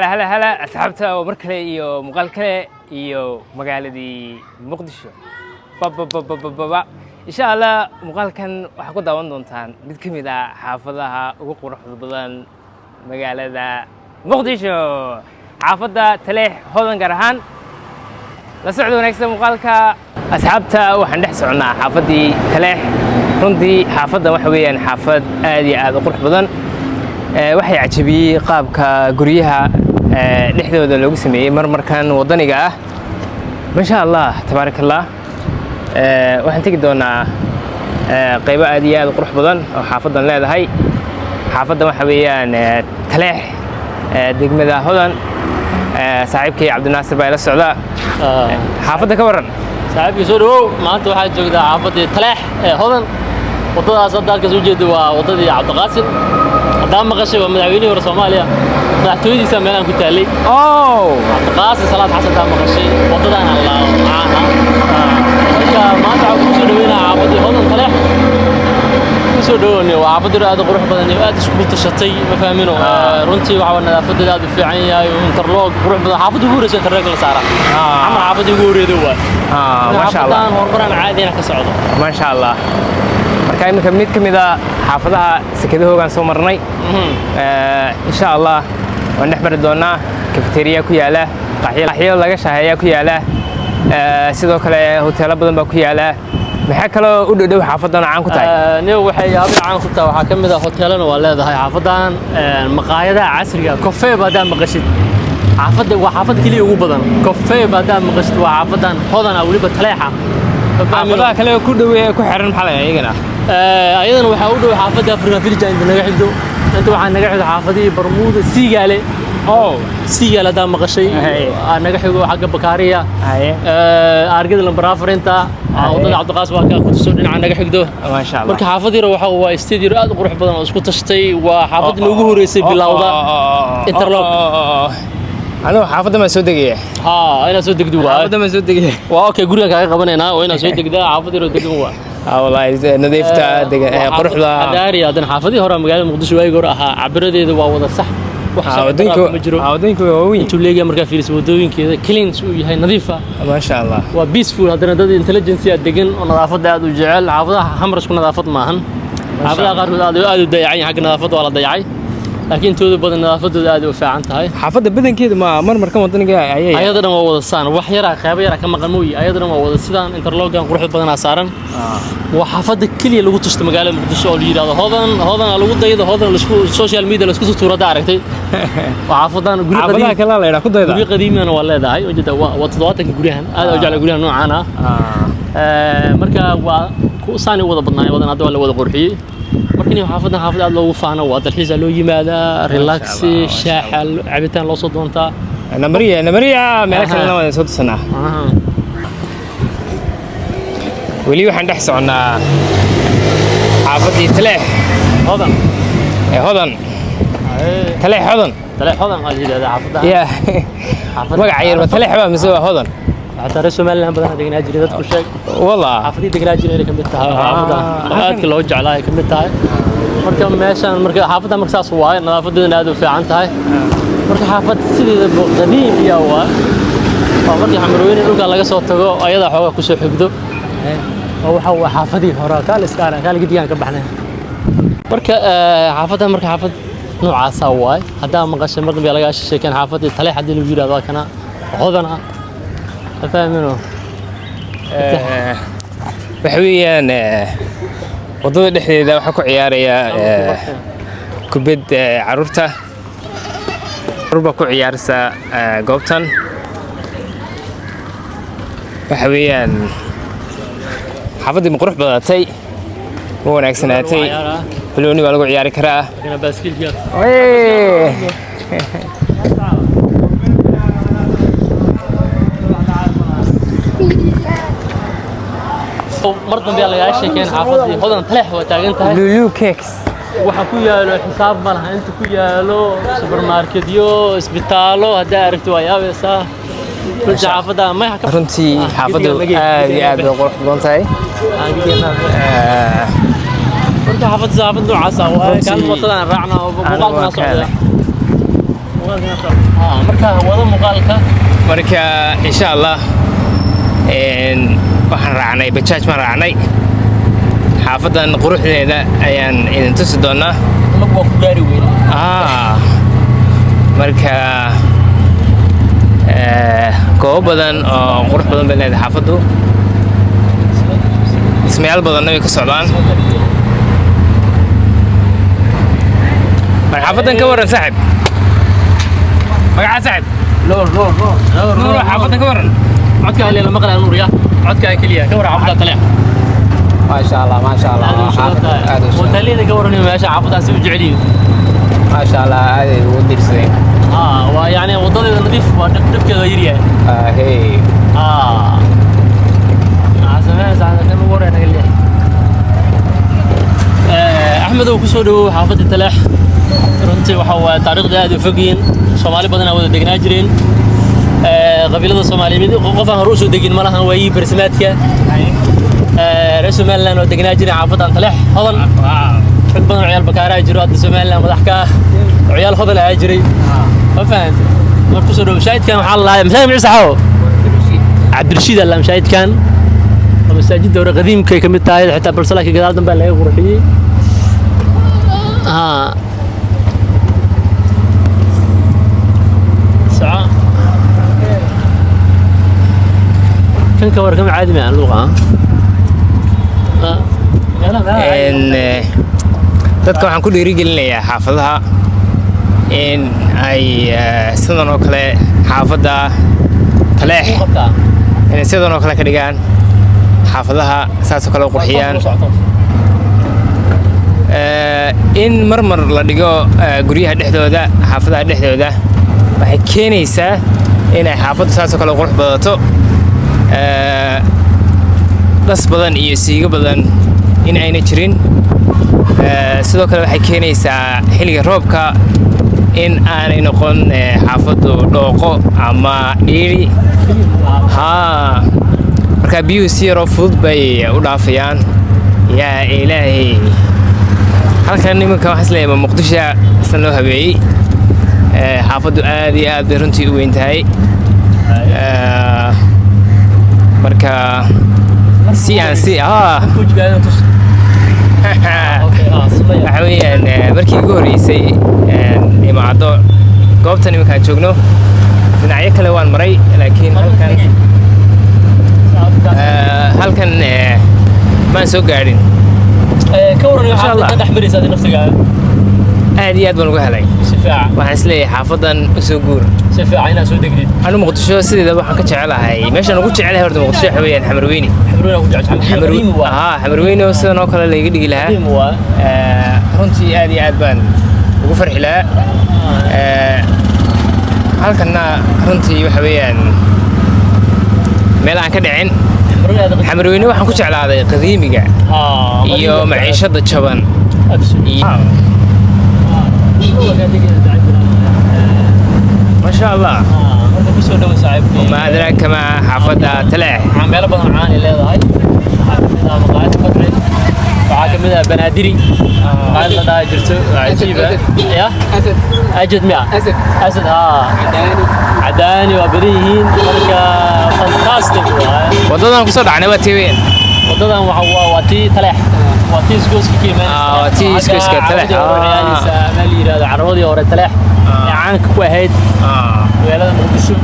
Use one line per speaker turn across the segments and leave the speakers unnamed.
هلا أصحابته ومركلة إيو مقالكلة إيو مقالدي مقدشو بابا إن شاء الله مقال كان وحكو داوان دونتان مid ka mid ah xaafadaha ugu quruxda badan magaalada Muqdisho xaafada Taleex Hodan gaar ahaan la socdo wanaagsan muuqaalka asxaabta waxaan dhex soconaa xaafadii Taleex runtii xaafada waxa weeyaan xaafad aad iyo aad u qurux badan waxay cajabiyay qaabka guryaha dhexdooda loogu sameeyay markan wadaniga ah ma sha Allah tabarakallah waxaan tagi doonaa qaybo aad iyo aad u qurux badan oo xaafadan leedahay xaafadan waxa weeyaan Taleex degmada Hodan saaxiibkay Cabdinaasir baa ila socda xaafada ka waran
saaxiibkii soo dhawow maanta waxaa joogtaa xaafadii Taleex Hodan wadadaas hadda soo jeedo waa wadadii Cabdiqaasim hadda maqashay waa madaxweynihii hore Soomaaliya madaxtooyadiisa meelaan ku taalay Cabdiqaasim Salaad Xasan taa maqashay wadadan Allah maana maanta waxaan soo dhaweynaa xaafadii Hodan Taleex soo dhawoonay waa xaafad aad u qurux badan iyo aad isku tashatay ma fahmino runtii waxa nadaafadda aad u fiican yahay interlock qurux badan xaafaddu ugu horeysay interlock la saara ama xaafaddu ugu horeeyay waa ma sha Allah horumaran caadi ah ka socdo
ma sha Allah marka imika mid ka mid ah xaafadaha sakadahoogan soo marnay insha Allah waan dhex mari doonaa cafeteria ku yaala qaxyo laga shaaheeyaa ku yaala sidoo kale hoteelo badan baa ku yaala maxaa kale u dhow xaafadan caan ku tahay
niyo waxay caan ku tahay waxa kamid ah hoteelana waa leedahay xaafadan maqaayadaha casriga cafe badan maqashid xaafad kaliya ugu badan cafe badan maqashid waa xaafadan Hodan waliba Taleexa
xaafadaha kale ku dhow ee ku xiran maxaa laga iyagana
ayadana waxa u dhow xaafada Afrika Village inta naga xigdo inta waxa naga xigdo xaafadii Barmuuda Siigaale Siigaale da maqashay naga xigo xagga Bakaariya argada lambar 4 inta wadada Cabdiqaasim waa ka soo dhinaca naga xigdo
ma sha Allah
marka xaafadiina waxa waa isteediyo aad u qurux badan oo isku tashtay waa xaafadii ugu horeysay bilowda interlock
أنا حافظة ما سودقية.
أنا سودق
حافظة ما سودقية.
أوكي قولي كذا قبلنا وين سودق ده حافظي رودق هو.
والله نظيفته قرح له.
داري هذا حافظي هرا مقال مقدس واي قرأ عبردي ذا ووضع صح.
عودينكو وين.
تولي مركا في السودوين كذا كلين سوي هاي نظيفة.
ما شاء الله.
وبيسفول هذا ندى انتليجنسي الدقن ونظافة ده وجعل حافظة حمرش كنا نظافة معهن. حافظة قارب هذا ضيعين حق نظافة ولا ضيعي. لكن تود بدن نظافتها aad u fiican tahay
xaafada badankeedu ma markan wadaniga ayay
ayadana waa wada saan wax yara qayb yara kama qanmooyi ayadana waa wada sidaan interlockan qurux badan saaran waa xaafada kaliya lagu tusto magaalada Muqdisho oo la yiraahdo Hodan lagu daydo Hodan la isku social media la isku tuurada aragtay waa xaafadan guri qadiim
kala leeyahay ku dayda
guri qadiimana waa leedahay wajida waa 70 gurihan aad u jecel gurihan noocan marka waa ku saani wada badnaay wadan hadda la wada qurxiyay markii xaafadda aad loogu faano waa dalxiis loo yimaada relax shaaxa cabitaan loo soo doonta
namariya meel kale wada soo tusnaa wali waxaan dhex soconaa xaafadii Taleex
Hodan
Taleex Hodan
waa jilada xaafadda
magaca yar Taleex baa mise Hodan
حتى رسومال لهم بدنا دقنا جري ذات كل شيء
والله
حافظي دقنا جري كم بتها حافظة أكيد لو جع لها كم بتها مركب ماشان مركب حافظة مركز واي نافذ نادو في عنتها مركب حافظ سيد قديم يا هو مركب حمروين لو قال لك صوت تجو أيضا حوا كسر حقده هو حافظي هراء قال إسكان قال قديان كبحنا مركب حافظة مركب حافظ نوع سواي هذا مقاش مركب يلاقي شيء كان حافظ تلاقي حد اللي يجري هذا كنا هذا فاهمينه بحويان wadada dhexdeeda waxa ku ciyaaraya kubad caruurta ruba ku ciyaarsa goobtan waxa weeyaan xaafadii qurux badatay oo wanaagsanaatay balooni waa lagu ciyaari karaa kana baaskiilka مرضنا بيا لغا شيكين حافظي هودان Taleex waa taagan tahay
Lulu Cakes
waxa ku yaalo xisaab ma laha inta ku yaalo supermarketyo isbitaalo hada aragto waa yaabaysa xaafada ma ka
runtii xaafadu aad iyo aad qurux badan tahay
runtii xaafad noocaas ah waa kan wadadan raacna oo muuqaalka socda marka wada muuqaalka
marka insha Allah waxaan raacnay bajaaj ma raacnay xaafadan quruxdeeda ayaan idin tusi doonaa
lagu ku gaari weyn
marka goobo badan oo qurux badan bay leedahay xaafadu ismayaal badanna way ka socdaan xaafadan ka waran saaxib magaca saaxib
نور
xaafadan ka waran
codka haleela maqla nuur ya codka kaliya ka waran xaafada taleex
ما شاء الله ما شاء الله
ودليل ka waran meesha xaafadaas u jeceliin
ما شاء الله هذه ودرسين
waa yani wadadeeda nadiif waa dhabkeeda yar yahay
هي
أحمد وكسر حافظ التلاح runtii waxa waa taariikhda aad u fogyiin Soomaali badan wada degnaa jireen qabiilada Soomaaliyeed qof aan hore u soo degin malahan way barsimaadka Somaliland oo degnaa jireen xaafadan Talax hodan rag badan ciyaal bakaaraa jiro hadda Somaliland madax ka ciyaal hodan ay jiray ma fahant markuu soo dhaw shaahidkan waxa la masaajid Ciisaxo Cabdirashiid Allah shaahidkan masaajid dowra qadiimka ay kamid tahay xitaa balsalaka gadaal dambe laga qurxiyay كان كور كم عادي مع اللغة
dadka waxaan ku dhiirigelinayaa xaafadaha in ay sidan oo kale xaafada Talax inay sidan oo kale ka dhigaan xaafadaha saas oo kale u qurxiyaan in marmar la dhigo guryaha dhexdooda xaafadaha dhexdooda waxay keenaysaa inay xaafadu saas oo kale qurux badato das badan iyo siiga badan in ayna jirin sidoo kale waxay keenaysaa xilliga roobka in aanay noqon xaafadu dhooqo ama dhiiri marka biyuhu si yaroo fudud bay u dhaafayaan yaa ilaahay halkan nimanka waxaan isleeyahay Muqdisho isla loo habeeyey xaafadu aad iyo aad bay runtii u weyn tahay marka si aan si waxa weeyaan markii ugu horeysay imaado goobtan nimankaan joogno dhinacyo kale waan maray laakiin halkan maan soo gaadhin
ka waran xaafada dhex maraysa nafsiga
aad iyo aad baan uga helay waxaan isleeyahay xaafadan u soo guur
si fiican inaad soo degdid
anu Muqdisho sideeda waxaan ka jecelahay meeshaan ugu jecelahay horta Muqdisho waxa weeyaan Xamarweyne Xamarweyne oo sidan oo kale la iga dhigi lahaa runtii aad iyo aad baan ugu farxi lahaa halkanna runtii waxa weeyaan meel aan ka dhicin Xamarweyne waxaan ku jeclaaday qadiimiga iyo maciishada jaban ما شاء الله ما أدراك ما حافظة Talax
عمالة بدن عاني leedahay مقاعد فترة وعاكم منها بنادري قاعد لها جرتو عجيبة يا أجد مئة أسد عداني وبريهين مركا فانتاستيك
waddadan ku soo dhacnay waa tiween
waddadan waa tii Talax waa tii isgoyska kiimaan
waa tii isgoyska Talax
meel yiraahdo carwadii hore Talax ee caanka ku ahayd magaalada Muqdisho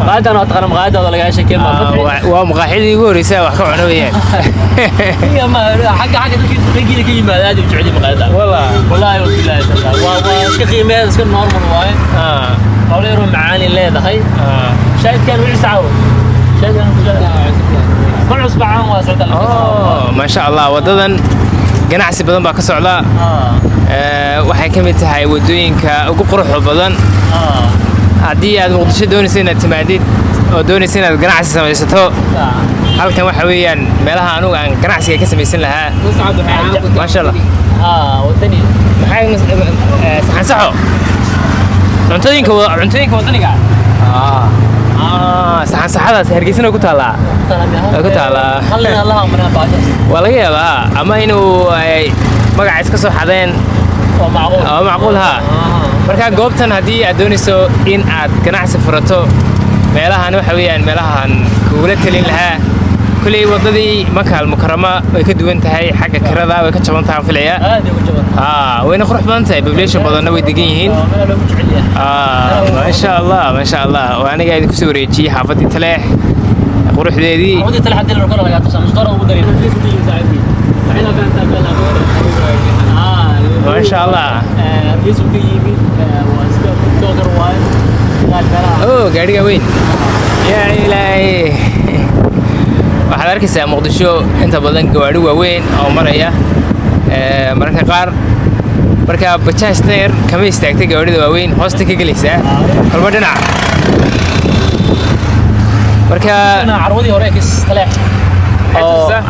قاعدة أنا أتقن قاعدة ولا قاعد شكل ما
ومقاحيد يقول رسالة وحكوا عنه وياه
هي ما حاجة تجي لك ما هذه بتعدي مقاعدة والله والله كقيمة كان نورمال واي قولي يروح معاني اللي ده هاي شايف كان وعي سعره شايف كان كل عصبة عام واسعد
ما شاء الله وددن ganacsi badan baa ka socda waxay kamid tahay wadooyinka ugu quruxda badan haddii aad Muqdisho doonayso inaad timaadid oo doonayso inaad ganacsi samaysato halkan waxa weeyaan meelaha anigu aan ganacsiga ka samaysan lahaa ma sha Allah
wadani
maxay saxan saxo cuntooyinka wadaniga saxan saxadaas Hargeysana ku taala waa laga yaabaa ama inuu magaca iska soo xadeen معقول ها marka goobtan hadii aad doonayso in aad ganacsi furato meelahan waxa weeyaan meelahan kuula talin lahaa kulay wadadii Maka al-Mukarrama way ka duwan tahay xagga kirada way ka jaban tahay filaya wayna qurux badan tahay population badanna way degan yihiin ma sha Allah waa aniga idin ku soo wareejiyay xaafadii Taleex quruxdeedii
wadii Taleex hadii la kala laga tusay musdara ugu darin
ما شاء الله اوه gaariga weyn ya ilaahay waxaad arkaysaa Muqdisho inta badan gawaari waaweyn oo maraya mararka qaar marka bajaaj dheer kama istaagtay gawaarida waaweyn hoosta ka galaysaa qalba dhinac marka
carwadii hore ee Taleex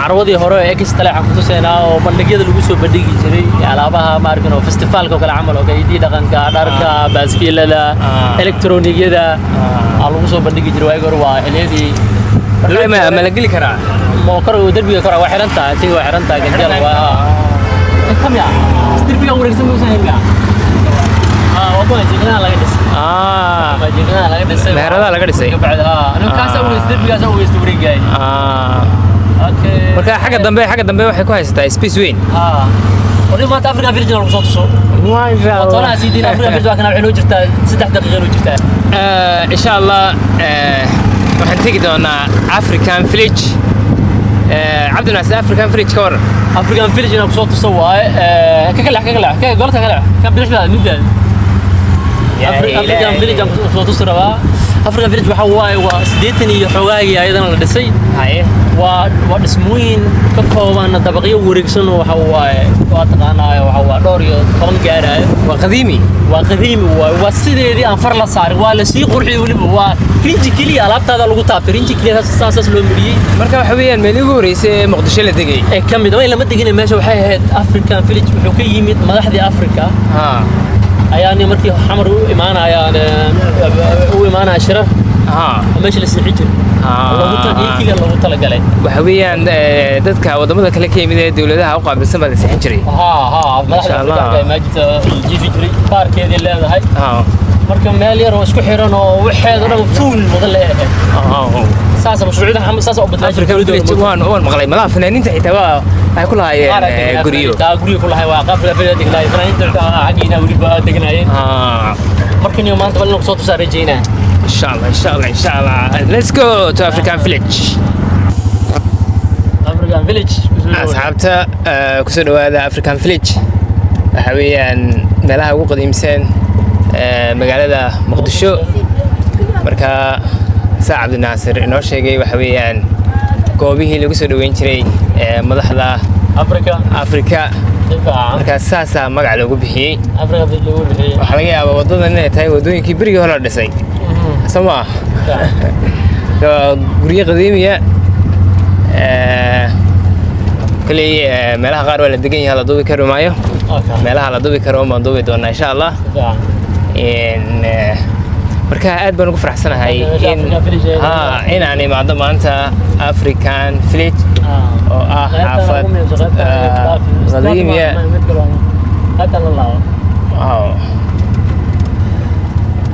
carwadii hore ee Taleex ku tusayna oo bandhigyada lagu soo bandhigi jiray alaabaha maarkan oo festivalka kala camal oo idii dhaqanka dharka baaskiilada elektroonigada lagu soo bandhigi jiray waagor waa xiliyadii
ma la geli karaa
ma karo darbiga karo waa xiran tahay tii waa xiran tahay ganjal waa kamya darbiga wareegsan ma sahaynga waa jigana laga dhisay
meherada laga dhisay
anu kaasa uu darbigaas uu wareegay
marka xagga dambe waxay ku haysataa space weyn
ودي ما أفريقيا فيرجن ولا صوت صوت
ما شاء الله
وطلع سيدين أفريقيا فيرجن كنا حلو جرتا 6 دقيقة لو جرتا
إن شاء الله waxaan tegi doonaa African Village عبد الناصر African Village كور
African Village أنا بصوت سواء كلا قلت كلا كان بيش بعد مدة African Village أنا بصوت سروا African Village وحواي وسديتني حواي أيضا الدسي
هاي
ودسموين كفوان طبقية وريكسون وحواي واتقانا وحواي دوريو طبعا جارا
وقديمي
وسيدي أنفر لا صار ولا شيء قرحي ولا بوا رينجي كلي على هذا لو تاب رينجي كلي أساس لو مري
marka waxa weeyaan meeligu horeysay Muqdisho la degay
kamid waa lama degin meesha waxay ahayd African Village wuxuu ka yimid madaxdii Afrika ayaani markii xamar u imaanaya shirar meesha la sixi jiray lagu talagalay
waxa weeyaan dadka wadamada kale ka yimid ee dawladaha u qaabilsan baa la sixin jiray
madaxda Afrika ma jirto jiifi jiray baarkeedii leedahay marka meel yar oo isku xiran oo waxeed oo fuul mudan leeyahay saasa mashruucida saasa u badnaa
African Village waan maqlay malaha fanaaniinta xitaa waxay ku lahaayeen guriyo
guriyo ku lahaay waa African Village diglaay fanaaniinta xaqiina wali baa degnaayeen marka niyo maanta wala soo tusaareeyna
إن شاء الله let's go to African Village أصحابته كسر هذا African Village waxa weeyaan meelaha ugu qadiimsan magaalada Muqdisho marka Saad Abdi Naasir inoo sheegay waxa weeyaan goobihii lagu soo dhaweyn jiray madaxda Afrika marka saasa magac loogu bixiyay waxa laga yaabaa wadadan inay tahay wadooyinkii berigii hore la dhisay سماه guriyo qadiimiya kali meelaha qaar waa la degan yahay la duubi karo maayo meelaha la duubi karo ma duubi doonaa insha Allah marka aad baan ugu faraxsanahay in aan imaado maanta African Village oo xaafad qadiimiya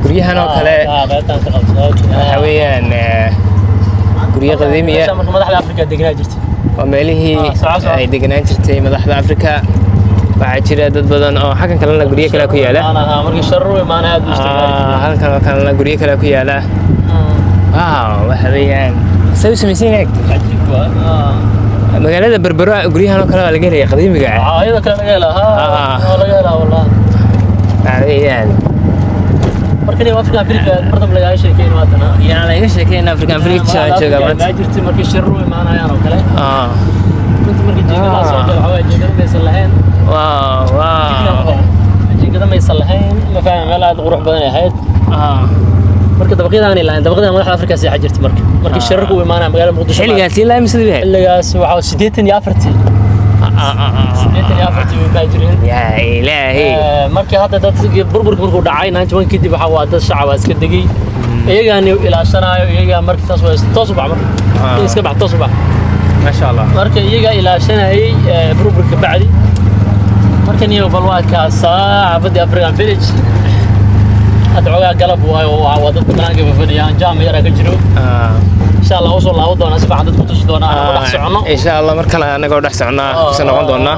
guryahan oo kale waxa weeyaan guryo qadiimiya
madaxda Afrika deganaa jirtay
waa meelihii ay deganaan jirtay madaxda Afrika waxaa jira dad badan oo xakan kalena guryo kale ku yaala
markii sharru imaan aad u isticmaalay
halkan kalena guryo kale ku yaala waxa weeyaan say u sameeyeen magaalada Berbera guryahan oo kale waa laga helay qadiimiga
ayada kale laga helaa wallahi markii African Village martab laga sheekay maadana
yaa laga sheekay African Village jooga
maanta jirtay markii sharru imaanayaan oo kale inta markii jeedada soo dhawaay jeedada meesha lahayn jeedada meesha lahayn ma fahmin meel aad qurux badan ahayd marka dabaqyadaan ilaa dabaqyada madaxda Afrika si xajirtay markii sharru imaanay magaalada Muqdisho
xilligaas ilaa imsada baa
xilligaas waxa 84
يا إلهي
markii hadda dadkii burburka markuu dhacay 91 kadib waxa waa dad shacab iska degay iyagaan ilaashanayo iyaga markii taas waa toos u bacmar iska bax toos u bax
ما شاء الله
marka iyaga ilaashanayay burburka bacdi marka halkan iyo balwaadka saacadii African Village adcooga galab waayo waa dad banaanka fadhiyaan jaam yar ka jiro insha Allah soo laawo doona si fiican dad ku tusi doona aan wax socono
insha Allah mar kale anaga wax soconaa ku noqon doona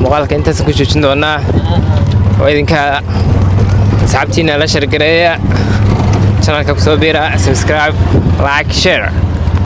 muuqaalka intaas ku joojin doona oo idinka asxaabtiina la share gareeya channelka ku soo biira subscribe like share